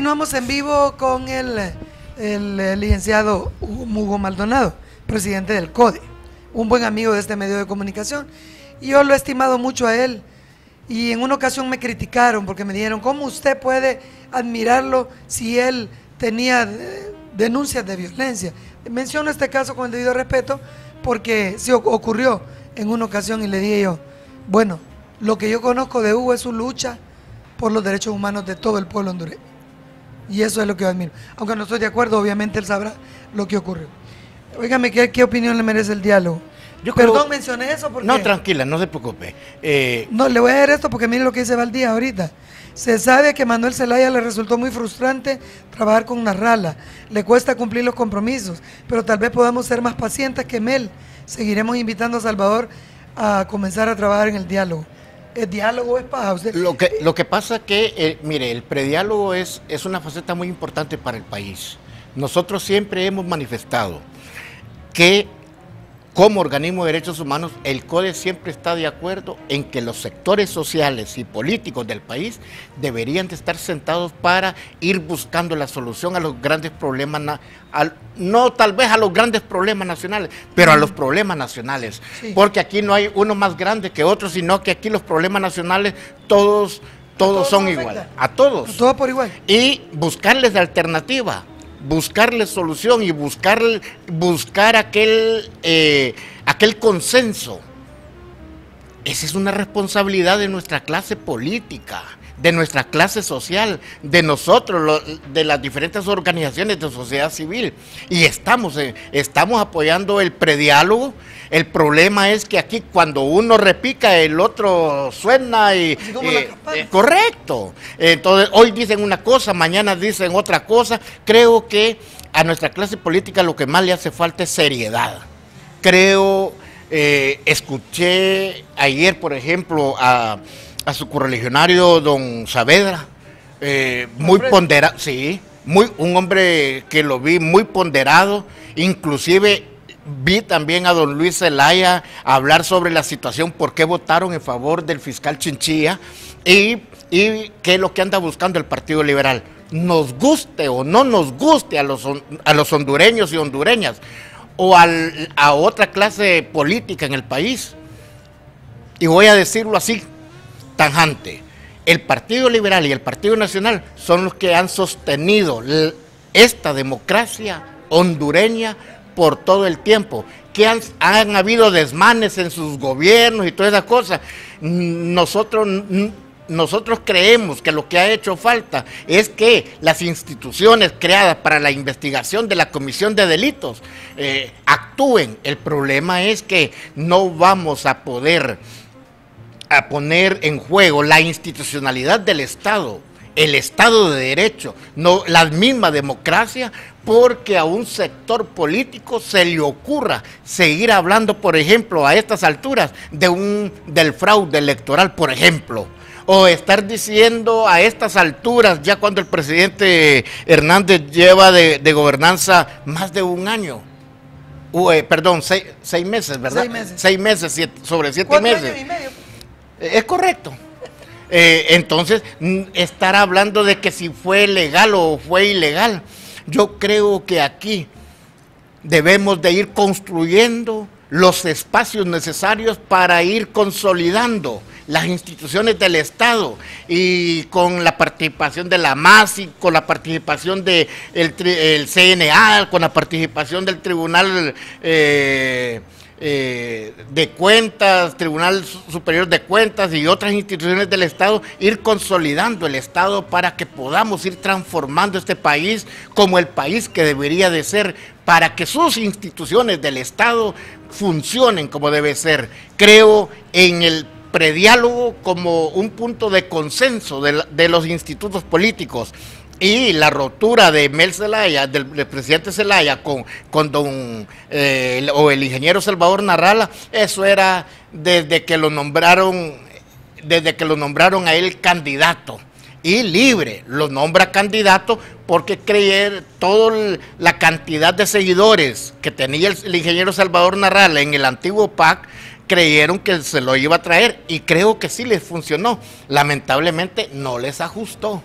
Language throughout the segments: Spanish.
Continuamos en vivo con el licenciado Hugo Maldonado, presidente del CODE, un buen amigo de este medio de comunicación. Y yo lo he estimado mucho a él. Y en una ocasión me criticaron porque me dijeron, ¿cómo usted puede admirarlo si él tenía denuncias de violencia? Menciono este caso con el debido respeto porque sí ocurrió en una ocasión y le dije yo, bueno, lo que yo conozco de Hugo es su lucha por los derechos humanos de todo el pueblo hondureño. Y eso es lo que yo admiro. Aunque no estoy de acuerdo, obviamente él sabrá lo que ocurrió. Óigame, ¿qué opinión le merece el diálogo? Perdón, mencioné eso porque... No, tranquila, no se preocupe. No, le voy a leer esto porque mire lo que dice Valdía ahorita. Se sabe que a Manuel Zelaya le resultó muy frustrante trabajar con Narrala. Le cuesta cumplir los compromisos, pero tal vez podamos ser más pacientes que Mel. Seguiremos invitando a Salvador a comenzar a trabajar en el diálogo. El diálogo es para usted. Lo que pasa que, mire, el prediálogo es una faceta muy importante para el país. Nosotros siempre hemos manifestado que como organismo de derechos humanos, el CODE siempre está de acuerdo en que los sectores sociales y políticos del país deberían de estar sentados para ir buscando la solución a los grandes problemas, no tal vez a los grandes problemas nacionales, pero a los problemas nacionales. Sí. Porque aquí no hay uno más grande que otro, sino que aquí los problemas nacionales todos son iguales, a todos. Todo por igual. Y buscarles de alternativa. Buscarle solución y buscar aquel consenso. Esa es una responsabilidad de nuestra clase política, de nuestra clase social, de nosotros, de las diferentes organizaciones de sociedad civil. Y estamos apoyando el prediálogo. El problema es que aquí cuando uno repica, el otro suena y... correcto. Entonces, hoy dicen una cosa, mañana dicen otra cosa. Creo que a nuestra clase política lo que más le hace falta es seriedad. Escuché ayer, por ejemplo, a su correligionario, don Saavedra, muy ponderado, sí, un hombre que lo vi muy ponderado, inclusive... Vi también a don Luis Zelaya hablar sobre la situación, por qué votaron en favor del fiscal Chinchilla y qué es lo que anda buscando el Partido Liberal. Nos guste o no nos guste a los hondureños y hondureñas o a otra clase política en el país. Y voy a decirlo así, tajante. El Partido Liberal y el Partido Nacional son los que han sostenido esta democracia hondureña por todo el tiempo, que han habido desmanes en sus gobiernos y todas esas cosas. Nosotros creemos que lo que ha hecho falta es que las instituciones creadas para la investigación de la comisión de delitos actúen. El problema es que no vamos a poder poner en juego la institucionalidad del Estado, el Estado de Derecho, no la misma democracia, porque a un sector político se le ocurra seguir hablando, por ejemplo, a estas alturas, del fraude electoral, por ejemplo, o estar diciendo a estas alturas, ya cuando el presidente Hernández lleva de gobernanza más de un año, perdón, seis meses, ¿verdad? 6 meses. 6 meses, sobre 7 4 meses. años y medio. Es correcto. Entonces, estar hablando de que si fue legal o fue ilegal, yo creo que aquí debemos de ir construyendo los espacios necesarios para ir consolidando las instituciones del Estado y con la participación de la MAS y con la participación del CNA, con la participación del Tribunal de Cuentas, Tribunal Superior de Cuentas y otras instituciones del Estado, ir consolidando el Estado para que podamos ir transformando este país como el país que debería de ser, para que sus instituciones del Estado funcionen como debe ser. Creo en el prediálogo como un punto de consenso de los institutos políticos. Y la rotura de Mel Zelaya, del presidente Zelaya con el ingeniero Salvador Narrala, eso era desde que lo nombraron a él candidato. Y libre, lo nombra candidato porque toda la cantidad de seguidores que tenía el ingeniero Salvador Narrala en el antiguo PAC, creyeron que se lo iba a traer y creo que sí les funcionó. Lamentablemente no les ajustó.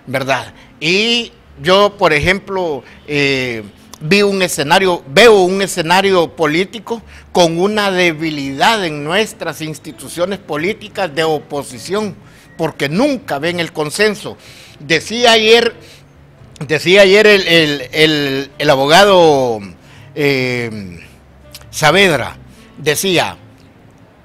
¿verdad? Y yo, por ejemplo, veo un escenario político con una debilidad en nuestras instituciones políticas de oposición, porque nunca ven el consenso. Decía ayer el abogado Saavedra, decía,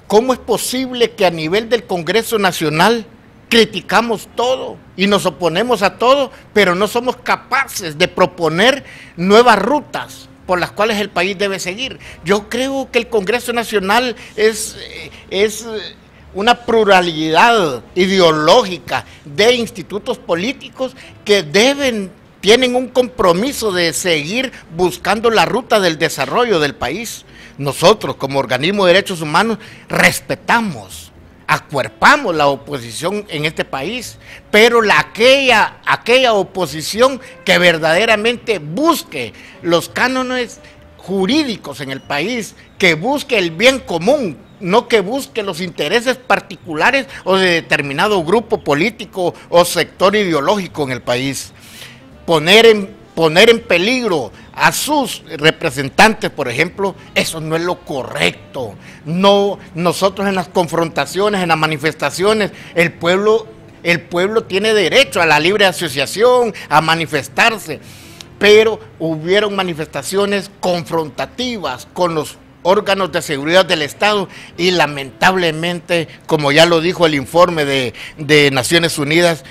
¿cómo es posible que a nivel del Congreso Nacional criticamos todo y nos oponemos a todo, pero no somos capaces de proponer nuevas rutas por las cuales el país debe seguir? Yo creo que el Congreso Nacional es una pluralidad ideológica de institutos políticos que tienen un compromiso de seguir buscando la ruta del desarrollo del país. Nosotros, como organismo de derechos humanos, respetamos, acuerpamos la oposición en este país, pero aquella oposición que verdaderamente busque los cánones jurídicos en el país, que busque el bien común, no que busque los intereses particulares o de determinado grupo político o sector ideológico en el país. Poner en peligro a sus representantes, por ejemplo, eso no es lo correcto. No, nosotros en las confrontaciones, en las manifestaciones, el pueblo tiene derecho a la libre asociación, a manifestarse, pero hubieron manifestaciones confrontativas con los órganos de seguridad del Estado y lamentablemente, como ya lo dijo el informe de Naciones Unidas,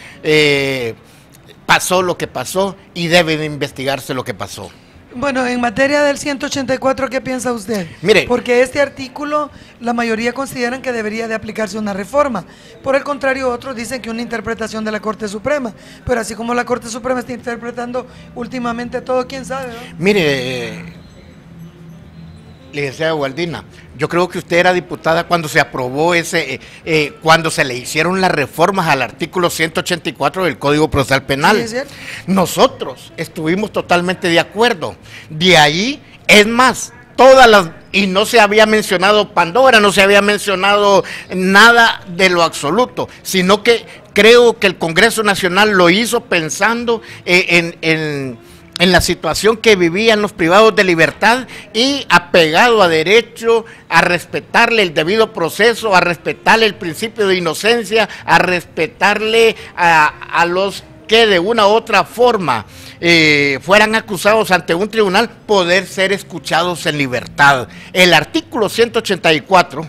pasó lo que pasó y debe de investigarse lo que pasó. Bueno, en materia del 184, ¿qué piensa usted? Mire, porque este artículo, la mayoría consideran que debería de aplicarse una reforma. Por el contrario, otros dicen que una interpretación de la Corte Suprema. Pero así como la Corte Suprema está interpretando últimamente todo, ¿quién sabe, no? Mire, licenciada Waldina, yo creo que usted era diputada cuando se aprobó cuando se le hicieron las reformas al artículo 184 del Código Procesal Penal. Sí, es cierto. Nosotros estuvimos totalmente de acuerdo. De ahí, es más, y no se había mencionado Pandora, no se había mencionado nada de lo absoluto, sino que creo que el Congreso Nacional lo hizo pensando en la situación que vivían los privados de libertad y apegado a derecho, a respetarle el debido proceso, a respetarle el principio de inocencia, a respetarle a los que de una u otra forma fueran acusados ante un tribunal, poder ser escuchados en libertad. El artículo 184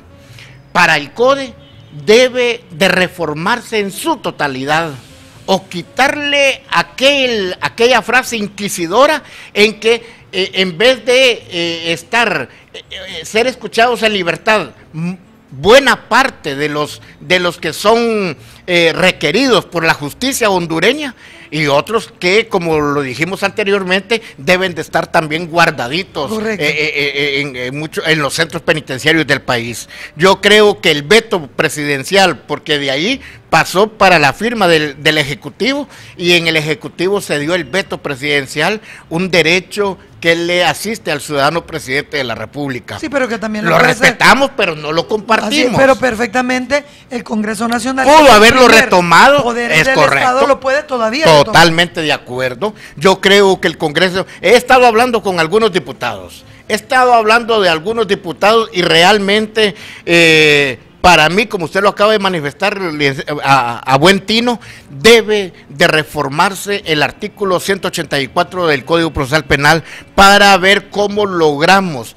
para el CODE debe de reformarse en su totalidad, o quitarle aquella frase inquisidora en que en vez de ser escuchados en libertad, buena parte de los que son requeridos por la justicia hondureña, y otros que, como lo dijimos anteriormente, deben de estar también guardaditos en los centros penitenciarios del país. Yo creo que el veto presidencial, porque de ahí pasó para la firma del Ejecutivo, y en el Ejecutivo se dio el veto presidencial, un derecho que le asiste al ciudadano presidente de la República. Sí, pero que también lo respetamos, pero no lo compartimos. Así, pero perfectamente el Congreso Nacional pudo haberlo retomado, es correcto. Estado lo puede todavía totalmente de acuerdo. Yo creo que el Congreso, he estado hablando con algunos diputados, y realmente para mí, como usted lo acaba de manifestar a buen tino, debe de reformarse el artículo 184 del Código Procesal Penal para ver cómo logramos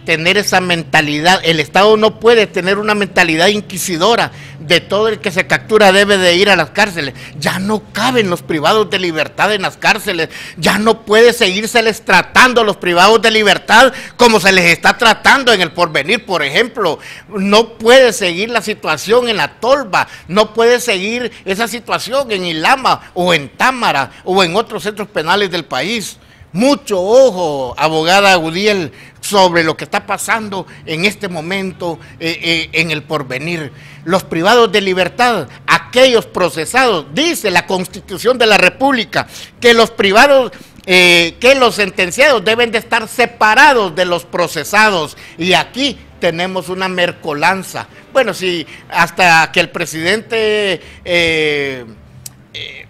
tener esa mentalidad. El Estado no puede tener una mentalidad inquisidora de todo el que se captura debe de ir a las cárceles. Ya no caben los privados de libertad en las cárceles, ya no puede seguírseles tratando a los privados de libertad como se les está tratando en el Porvenir, por ejemplo. No puede seguir la situación en la Tolva, no puede seguir esa situación en Ilama o en Támara o en otros centros penales del país. Mucho ojo, abogada Udiel, sobre lo que está pasando en este momento en el Porvenir. Los privados de libertad, aquellos procesados, dice la Constitución de la República, que los privados, que los sentenciados deben de estar separados de los procesados, y aquí tenemos una mercolanza. Bueno, sí, hasta que el presidente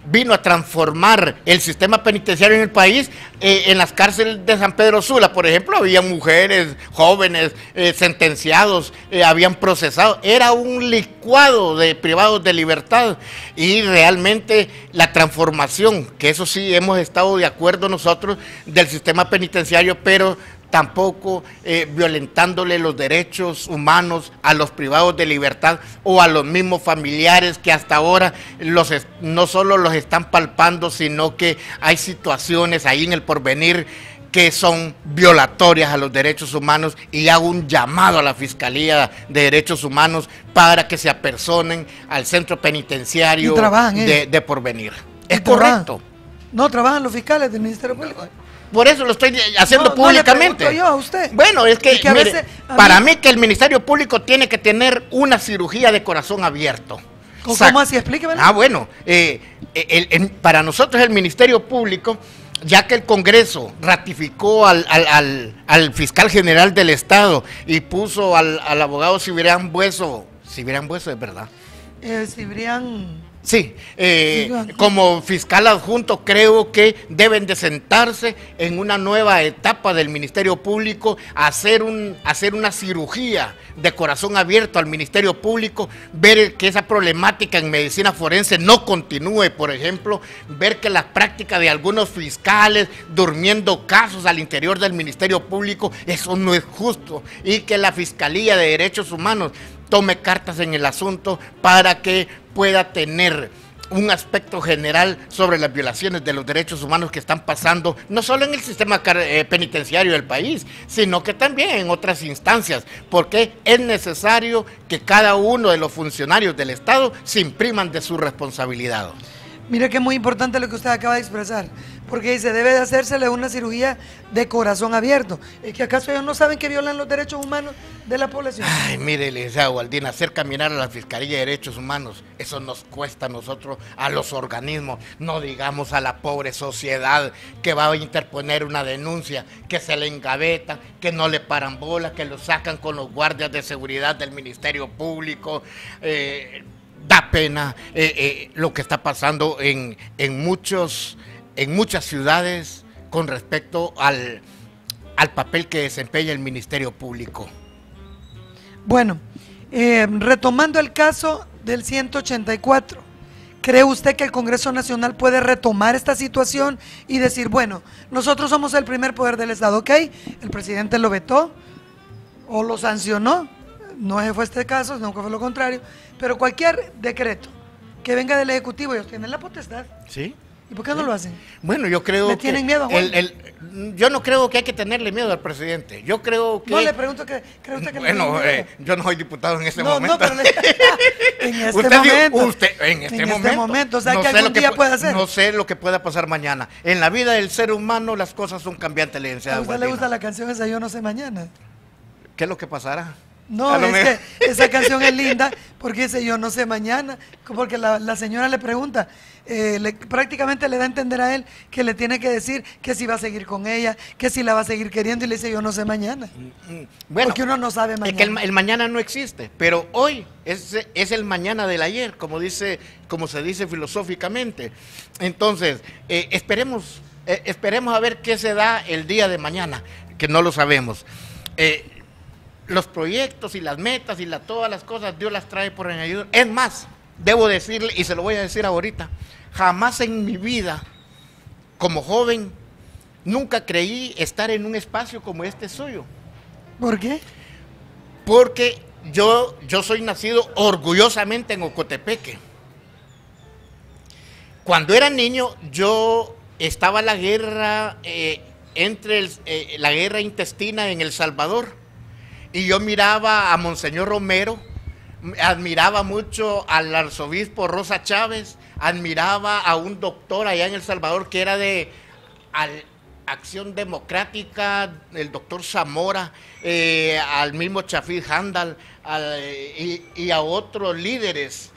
vino a transformar el sistema penitenciario en el país. En las cárceles de San Pedro Sula, por ejemplo, había mujeres, jóvenes, sentenciados, habían procesado. Era un licuado de privados de libertad, y realmente la transformación, que eso sí hemos estado de acuerdo nosotros, del sistema penitenciario, pero tampoco violentándole los derechos humanos a los privados de libertad o a los mismos familiares que hasta ahora no solo los están palpando, sino que hay situaciones ahí en el porvenir que son violatorias a los derechos humanos, y hago un llamado a la Fiscalía de Derechos Humanos para que se apersonen al centro penitenciario de Porvenir. ¿Es correcto? No, trabajan los fiscales del Ministerio Público. Por eso lo estoy haciendo públicamente. No le pregunto yo a usted. Bueno, es que mire, para mí que el Ministerio Público tiene que tener una cirugía de corazón abierto. ¿Cómo así? Explíqueme. Bueno, para nosotros el Ministerio Público, ya que el Congreso ratificó al fiscal general del Estado y puso al abogado Cibrián Bueso es verdad. Cibrián... Sí, como fiscal adjunto creo que deben de sentarse en una nueva etapa del Ministerio Público, hacer una cirugía de corazón abierto al Ministerio Público, ver que esa problemática en medicina forense no continúe, por ejemplo, ver que las prácticas de algunos fiscales durmiendo casos al interior del Ministerio Público, eso no es justo, y que la Fiscalía de Derechos Humanos tome cartas en el asunto para que pueda tener un aspecto general sobre las violaciones de los derechos humanos que están pasando, no solo en el sistema penitenciario del país, sino que también en otras instancias, porque es necesario que cada uno de los funcionarios del Estado se impriman de su responsabilidad. Mire que es muy importante lo que usted acaba de expresar, porque dice, debe de hacérsele una cirugía de corazón abierto. ¿Es que acaso ellos no saben que violan los derechos humanos de la población? Ay, mire, licenciado Waldín, hacer caminar a la Fiscalía de Derechos Humanos, eso nos cuesta a nosotros, a los organismos, no digamos a la pobre sociedad que va a interponer una denuncia, que se le engaveta, que no le paran bola, que lo sacan con los guardias de seguridad del Ministerio Público. Da pena lo que está pasando en muchas ciudades con respecto al papel que desempeña el Ministerio Público. Bueno, retomando el caso del 184, ¿cree usted que el Congreso Nacional puede retomar esta situación y decir, bueno, nosotros somos el primer poder del Estado, ok, el presidente lo vetó o lo sancionó? No fue este caso, nunca fue lo contrario, pero cualquier decreto que venga del Ejecutivo, ellos tienen la potestad. Sí. ¿Y por qué no lo hacen? Bueno, yo creo ¿Le tienen miedo a Juan? Yo no creo que hay que tenerle miedo al presidente. Yo creo que... No, le pregunto que cree usted que bueno, yo no soy diputado en este momento. No, pero en este momento. O sea, no que algún día puede hacer. No sé lo que pueda pasar mañana. En la vida del ser humano las cosas son cambiantes, licenciado. ¿A usted le gusta la canción esa Yo no sé mañana? ¿Qué es lo que pasará? No, es que esa canción es linda porque dice yo no sé mañana, porque la señora le pregunta, prácticamente le da a entender a él que le tiene que decir que si va a seguir con ella, que si la va a seguir queriendo, y le dice yo no sé mañana. Bueno, porque uno no sabe mañana. Es que el mañana no existe, pero hoy es el mañana del ayer, como se dice filosóficamente. Entonces, esperemos a ver qué se da el día de mañana, que no lo sabemos. Los proyectos y las metas y todas las cosas Dios las trae por añadidura. Es más, debo decirle, y se lo voy a decir ahorita, jamás en mi vida, como joven, nunca creí estar en un espacio como este suyo. ¿Por qué? Porque yo soy nacido orgullosamente en Ocotepeque. Cuando era niño, yo estaba la guerra, la guerra intestina en El Salvador. Y yo miraba a Monseñor Romero, admiraba mucho al arzobispo Rosa Chávez, admiraba a un doctor allá en El Salvador que era de Acción Democrática, el doctor Zamora, al mismo Chafid Handal y a otros líderes.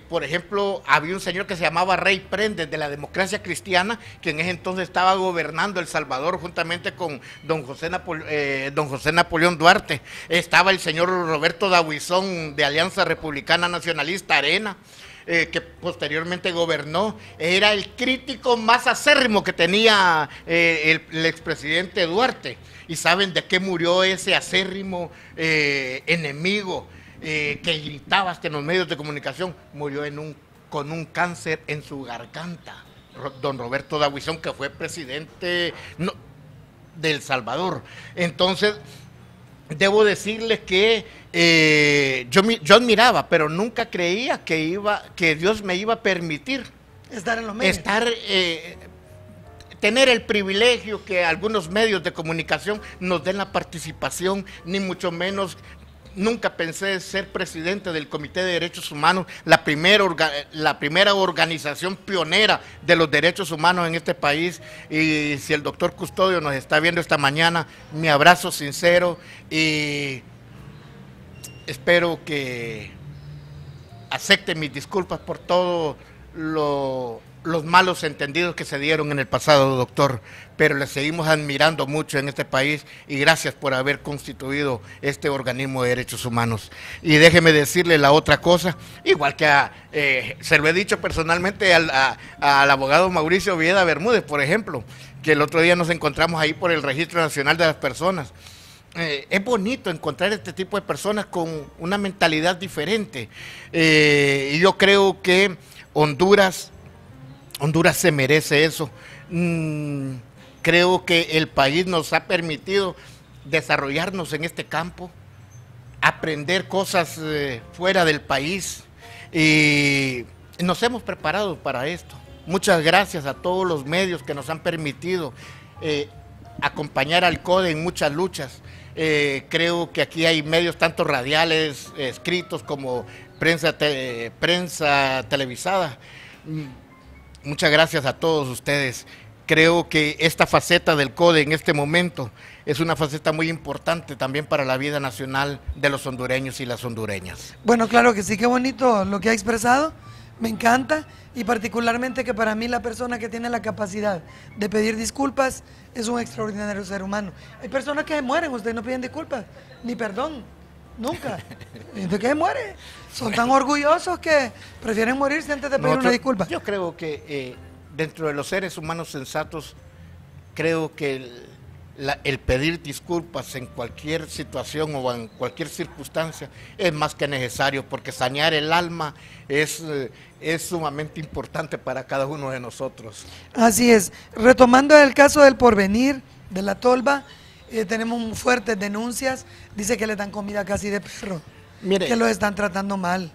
Por ejemplo, había un señor que se llamaba Rey Prendes de la Democracia Cristiana, que en ese entonces estaba gobernando El Salvador juntamente con don José Napoleón Duarte. Estaba el señor Roberto Dabuizón de Alianza Republicana Nacionalista Arena. que posteriormente gobernó, era el crítico más acérrimo que tenía el expresidente Duarte. ¿Y saben de qué murió ese acérrimo enemigo que gritaba hasta en los medios de comunicación? Murió con un cáncer en su garganta. Don Roberto Dabuizón, que fue presidente de El Salvador. Entonces, debo decirles que yo admiraba, pero nunca creía que Dios me iba a permitir estar en los medios. Tener el privilegio que algunos medios de comunicación nos den la participación, ni mucho menos. Nunca pensé ser presidente del Comité de Derechos Humanos, la primera organización pionera de los derechos humanos en este país. Y si el doctor Custodio nos está viendo esta mañana, mi abrazo sincero y espero que acepte mis disculpas por todo los malos entendidos que se dieron en el pasado, doctor, pero le seguimos admirando mucho en este país y gracias por haber constituido este organismo de derechos humanos. Y déjeme decirle la otra cosa, igual que se lo he dicho personalmente al abogado Mauricio Villeda Bermúdez, por ejemplo, que el otro día nos encontramos ahí por el Registro Nacional de las Personas. Es bonito encontrar este tipo de personas con una mentalidad diferente. Y yo creo que Honduras se merece eso. Creo que el país nos ha permitido desarrollarnos en este campo, aprender cosas fuera del país y nos hemos preparado para esto. Muchas gracias a todos los medios que nos han permitido acompañar al CODE en muchas luchas. Creo que aquí hay medios tanto radiales, escritos, como prensa televisada. Muchas gracias a todos ustedes. Creo que esta faceta del CODE en este momento es una faceta muy importante también para la vida nacional de los hondureños y las hondureñas. Bueno, claro que sí, qué bonito lo que ha expresado, me encanta, y particularmente que para mí la persona que tiene la capacidad de pedir disculpas es un extraordinario ser humano. Hay personas que mueren, ustedes no piden disculpas, ni perdón, nunca. ¿De qué muere? Son tan orgullosos que prefieren morirse antes de pedir una disculpa. Yo creo que dentro de los seres humanos sensatos, creo que el pedir disculpas en cualquier situación o en cualquier circunstancia es más que necesario, porque sanear el alma es sumamente importante para cada uno de nosotros. Así es. Retomando el caso del Porvenir, de la Tolva, tenemos fuertes denuncias. Dice que le dan comida casi de perro. Mire, que los están tratando mal,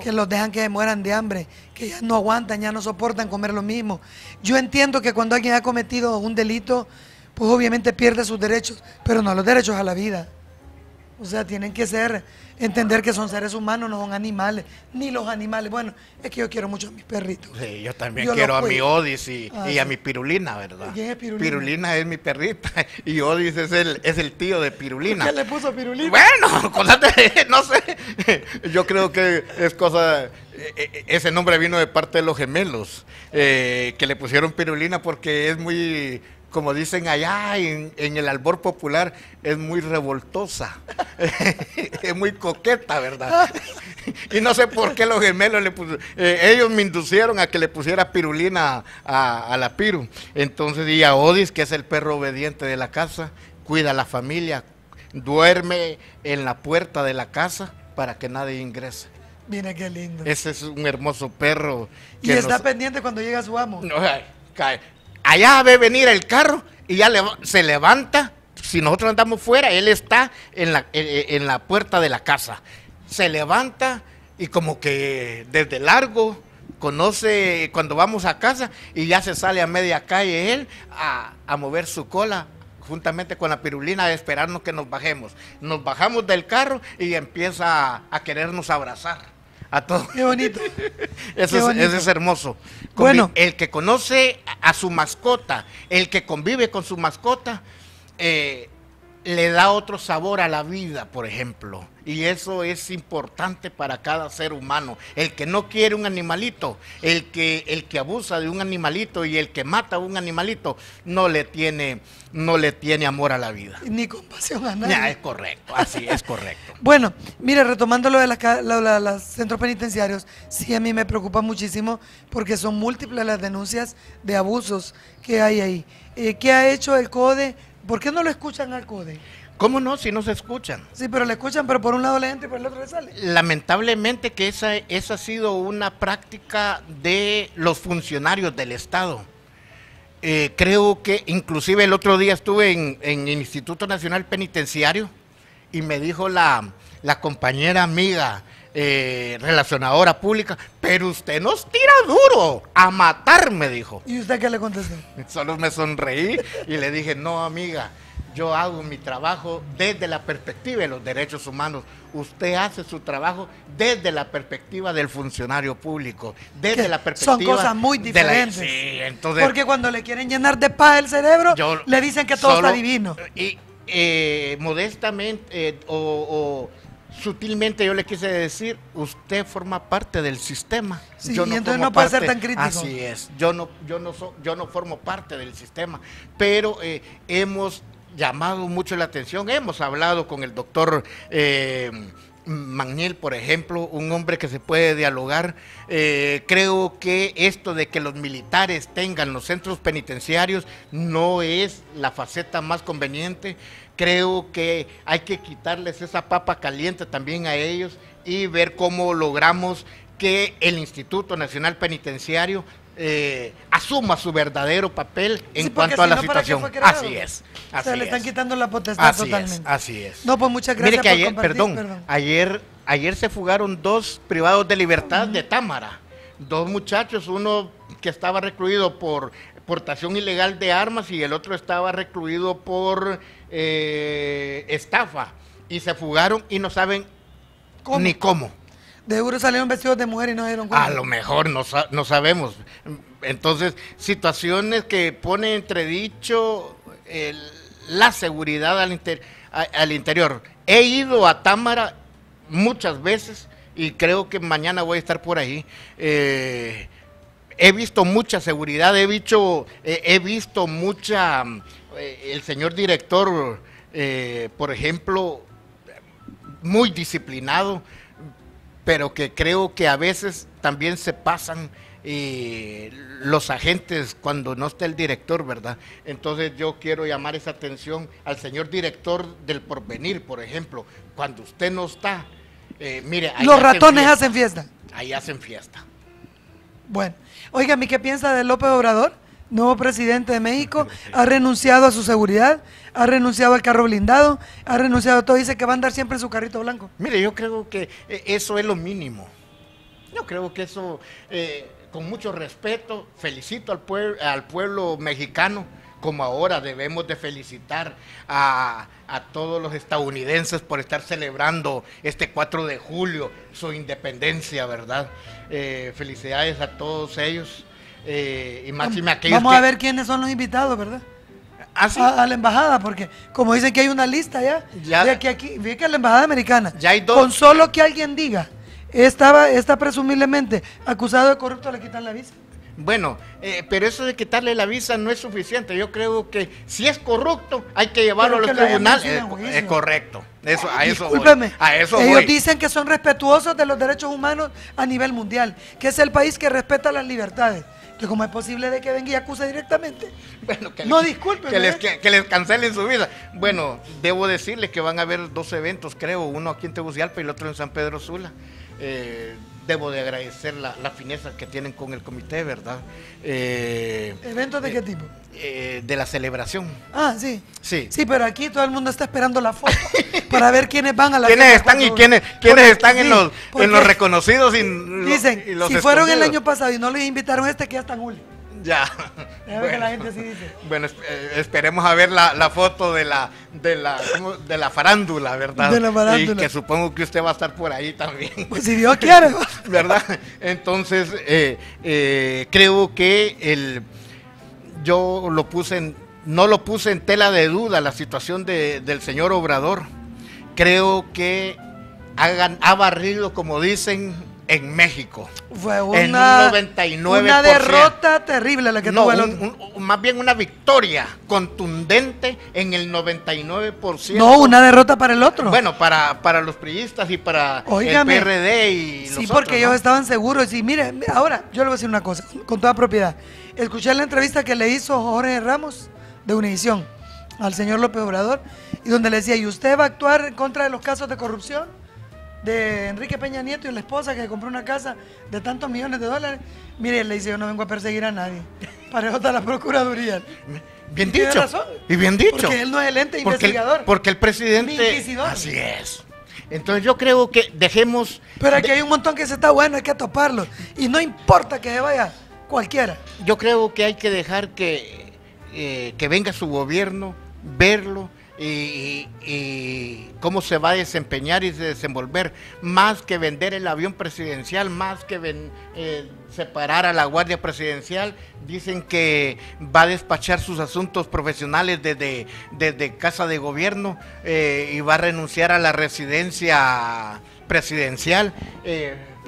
que los dejan que mueran de hambre, que ya no aguantan, ya no soportan comer lo mismo. Yo entiendo que cuando alguien ha cometido un delito, pues obviamente pierde sus derechos, pero no los derechos a la vida. O sea, tienen que entender que son seres humanos, no son animales, ni los animales. Bueno, es que yo quiero mucho a mis perritos. Sí, yo también quiero a mi Odis y a mi Pirulina, ¿verdad? ¿Quién es Pirulina? Pirulina es mi perrita y Odis es el tío de Pirulina. ¿Qué le puso Pirulina? Bueno, no sé. Yo creo que es cosa... Ese nombre vino de parte de los gemelos, que le pusieron Pirulina porque es muy... Como dicen allá en el albor popular, es muy revoltosa, es muy coqueta, ¿verdad? Y no sé por qué los gemelos ellos me inducieron a que le pusiera Pirulina a la Piru. Entonces, y a Odis, que es el perro obediente de la casa, cuida a la familia, duerme en la puerta de la casa para que nadie ingrese. Mira qué lindo. Ese es un hermoso perro. Y está pendiente cuando llega su amo. No, cae. Allá ve venir el carro y ya se levanta. Si nosotros andamos fuera, él está en la puerta de la casa. Se levanta y como que desde largo conoce cuando vamos a casa y ya se sale a media calle él a mover su cola juntamente con la Pirulina a esperarnos que nos bajemos. Nos bajamos del carro y empieza a querernos abrazar. A todos. Qué bonito. Eso es hermoso. Bueno, el que conoce a su mascota, el que convive con su mascota, le da otro sabor a la vida, por ejemplo, y eso es importante para cada ser humano. El que no quiere un animalito, el que abusa de un animalito y el que mata a un animalito, no le tiene amor a la vida. Ni compasión a nadie. Ya, es correcto, así es correcto. Bueno, mire, retomando lo de los centros penitenciarios, sí a mí me preocupa muchísimo porque son múltiples las denuncias de abusos que hay ahí. ¿Qué ha hecho el CODE? ¿Por qué no lo escuchan al CODE? ¿Cómo no? Si no se escuchan. Sí, pero le escuchan, pero por un lado le entra y por el otro le sale. Lamentablemente que esa ha sido una práctica de los funcionarios del Estado. Creo que inclusive el otro día estuve en el Instituto Nacional Penitenciario y me dijo la compañera amiga relacionadora pública, pero usted nos tira duro, a matar, me dijo. ¿Y usted qué le contestó? Solo me sonreí y le dije, no amiga, yo hago mi trabajo desde la perspectiva de los derechos humanos. Usted hace su trabajo desde la perspectiva del funcionario público, desde la perspectiva... Son cosas muy diferentes. Sí, entonces... Porque cuando le quieren llenar de paz el cerebro, le dicen que todo está divino. Y modestamente o sutilmente yo le quise decir, usted forma parte del sistema. Sí, y entonces no puede ser tan crítico. Así es, yo no formo parte del sistema, pero hemos llamado mucho la atención, hemos hablado con el doctor Magniel, por ejemplo, un hombre que se puede dialogar. Creo que esto de que los militares tengan los centros penitenciarios no es la faceta más conveniente. Creo que hay que quitarles esa papa caliente también a ellos y ver cómo logramos que el Instituto Nacional Penitenciario asuma su verdadero papel en cuanto a la situación. Así es. Le están quitando la potestad totalmente. Así es. No, pues muchas gracias. Mire que ayer se fugaron 2 privados de libertad de Támara. 2 muchachos, uno que estaba recluido por portación ilegal de armas y el otro estaba recluido por estafa. Y se fugaron y no saben ni cómo. De seguro salieron vestidos de mujer y no dieron cuenta. A lo mejor no sabemos. Entonces, situaciones que ponen entredicho la seguridad al interior. He ido a Támara muchas veces y creo que mañana voy a estar por ahí. He visto mucha seguridad, he visto mucha... el señor director, por ejemplo, muy disciplinado, pero que creo que a veces también se pasan los agentes cuando no está el director, ¿verdad? Entonces yo quiero llamar esa atención al señor director del Porvenir, por ejemplo, cuando usted no está, mire... Los ratones hacen fiesta. Ahí hacen fiesta. Bueno, óigame, ¿qué piensa de López Obrador? Nuevo presidente de México, ha renunciado a su seguridad, ha renunciado al carro blindado, ha renunciado a todo, dice que va a andar siempre en su carrito blanco. Mire, yo creo que eso es lo mínimo. Yo creo que eso, con mucho respeto, felicito al pueblo mexicano, como ahora debemos de felicitar a todos los estadounidenses por estar celebrando este 4 de julio su independencia, ¿verdad? Felicidades a todos ellos. Y máxime aquellos Vamos a ver quiénes son los invitados, ¿verdad? ¿Ah, sí? A la embajada, porque como dicen que hay una lista ya de que aquí, ve que la embajada americana, ya hay 2. Con solo que alguien diga, está presumiblemente acusado de corrupto, le quitan la visa. Bueno, pero eso de quitarle la visa no es suficiente. Yo creo que si es corrupto hay que llevarlo a los tribunales. Es correcto. Discúlpeme, ellos voy. Dicen que son respetuosos de los derechos humanos a nivel mundial, que es el país que respeta las libertades. Entonces, ¿cómo es posible de que venga y acuse directamente? Bueno, disculpen. Que les cancelen su vida. Bueno, debo decirles que van a haber 2 eventos, creo, uno aquí en Tegucigalpa y el otro en San Pedro Sula. Debo de agradecer la fineza que tienen con el comité, ¿verdad? ¿Eventos de qué tipo? De la celebración. Ah, sí. Sí. Sí, pero aquí todo el mundo está esperando la foto para ver quiénes van a la ¿Quiénes están y quiénes están en los reconocidos? Dicen, y los si fueron el escondidos. año pasado y no les invitaron que ya están Julio. Ya. Bueno, que la gente así dice. Bueno, esperemos a ver la foto de la farándula, ¿verdad? De la farándula. Y que supongo que usted va a estar por ahí también. Pues si Dios quiere. ¿Verdad? Entonces, creo que yo lo puse no lo puse en tela de duda la situación del señor Obrador. Creo que ha barrido, como dicen, en México. Fue en un 99%. Una derrota terrible la que tuvo el otro. Más bien una victoria contundente en el 99%. No, una derrota para el otro. Bueno, para los priistas y para Óigame, el PRD y los sí, porque otros, ellos ¿no? estaban seguros. Y mire, ahora yo le voy a decir una cosa, con toda propiedad. Escuché la entrevista que le hizo Jorge Ramos de Univisión al señor López Obrador, y donde le decía, ¿y usted va a actuar en contra de los casos de corrupción de Enrique Peña Nieto y la esposa que compró una casa de tantos millones de dólares? Mire, él le dice, yo no vengo a perseguir a nadie, para eso está la Procuraduría. Bien Tiene dicho. razón. Y bien dicho. Porque él no es el ente investigador. Porque el presidente... Ni inquisidor. Así es. Entonces yo creo que dejemos... Pero aquí hay un montón que se está bueno, hay que toparlo. Y no importa que se vaya cualquiera. Yo creo que hay que dejar que venga su gobierno, verlo y cómo se va a desempeñar y desenvolver, más que vender el avión presidencial, más que separar a la Guardia Presidencial. Dicen que va a despachar sus asuntos profesionales desde Casa de Gobierno y va a renunciar a la residencia presidencial.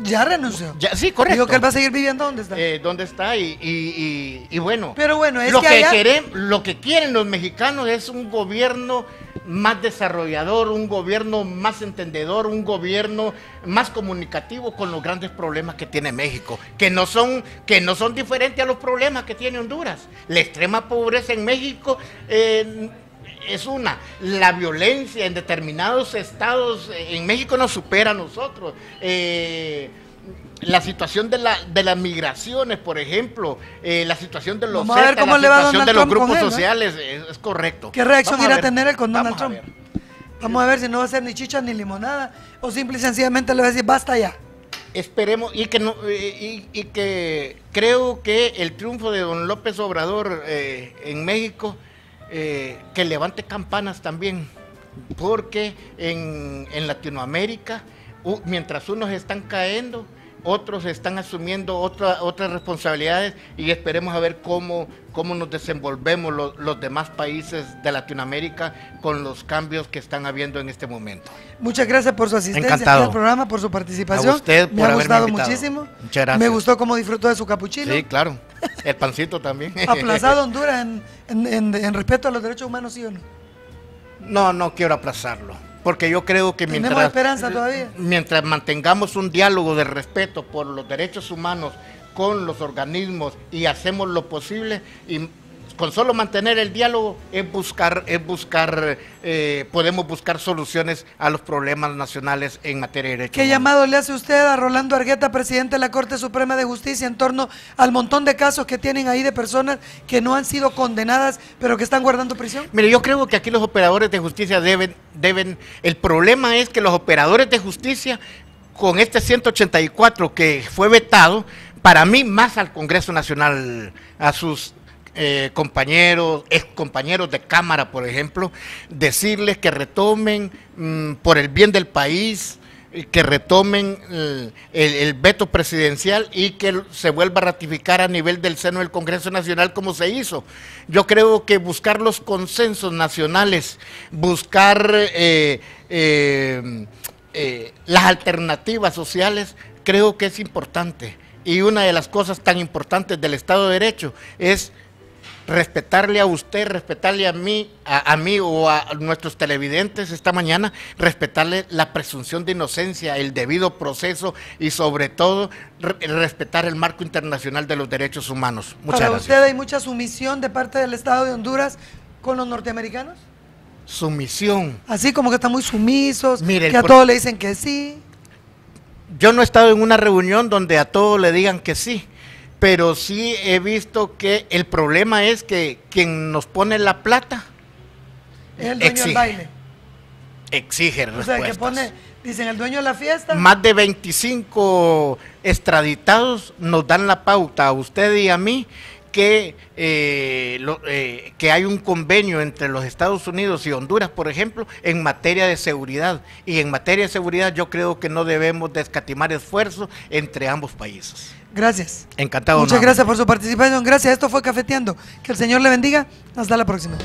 Ya renunció. Ya, sí, correcto. Digo que él va a seguir viviendo donde está. ¿Dónde está? Y bueno. Pero bueno, es lo que allá... lo que quieren los mexicanos es un gobierno más desarrollador, un gobierno más entendedor, un gobierno más comunicativo con los grandes problemas que tiene México, que no son diferentes a los problemas que tiene Honduras. La extrema pobreza en México es la violencia en determinados estados en México nos supera a nosotros. La situación de las migraciones, por ejemplo, la situación de los Vamos a ver Zetas, cómo la le va a situación de Donald los Trump con grupos él, ¿no? sociales, es correcto. ¿Qué reacción Vamos irá a ver, tener él con Donald vamos a Trump? ver. Vamos a ver si no va a ser ni chicha ni limonada, o simple y sencillamente le va a decir, basta ya. Esperemos, y que creo que el triunfo de don López Obrador en México, que levante campanas también, porque en Latinoamérica, mientras unos están cayendo, otros están asumiendo otras responsabilidades, y esperemos a ver cómo nos desenvolvemos los demás países de Latinoamérica con los cambios que están habiendo en este momento. Muchas gracias por su asistencia aquí al programa, por su participación. A usted por me ha haberme gustado invitado. muchísimo. Muchas gracias. Me gustó cómo disfrutó de su capuchino. Sí, claro. El pancito también. ¿Aplazado Honduras en respeto a los derechos humanos, sí o no? No quiero aplazarlo, porque yo creo que ¿Tenemos esperanza todavía? mientras mantengamos un diálogo de respeto por los derechos humanos con los organismos y hacemos lo posible, y con solo mantener el diálogo podemos buscar soluciones a los problemas nacionales en materia de derechos ¿Qué humanos. llamado le hace usted a Rolando Argueta, presidente de la Corte Suprema de Justicia, en torno al montón de casos que tienen ahí de personas que no han sido condenadas, pero que están guardando prisión? Mire, yo creo que aquí los operadores de justicia deben, el problema es que los operadores de justicia, con este 184 que fue vetado, para mí más al Congreso Nacional, a sus compañeros, excompañeros de Cámara, por ejemplo, decirles que retomen por el bien del país, que retomen el veto presidencial y que se vuelva a ratificar a nivel del seno del Congreso Nacional como se hizo. Yo creo que buscar los consensos nacionales, buscar las alternativas sociales, creo que es importante. Y una de las cosas tan importantes del Estado de Derecho es respetarle a usted, respetarle a mí o a nuestros televidentes esta mañana, respetarle la presunción de inocencia, el debido proceso y sobre todo respetar el marco internacional de los derechos humanos. Muchas ¿Para gracias. usted hay mucha sumisión de parte del Estado de Honduras con los norteamericanos? Sumisión. Así como que están muy sumisos, Mire, que a todos le dicen que sí. Yo no he estado en una reunión donde a todos le digan que sí, pero sí he visto que el problema es que quien nos pone la plata Es el dueño del baile. exige O sea, respuestas. que pone, dicen el dueño de la fiesta. Más de 25 extraditados nos dan la pauta a usted y a mí que hay un convenio entre los Estados Unidos y Honduras, por ejemplo, en materia de seguridad. Y en materia de seguridad yo creo que no debemos de escatimar esfuerzos entre ambos países. Gracias. Encantado. Muchas gracias por su participación. Gracias. Esto fue Cafeteando. Que el Señor le bendiga. Hasta la próxima.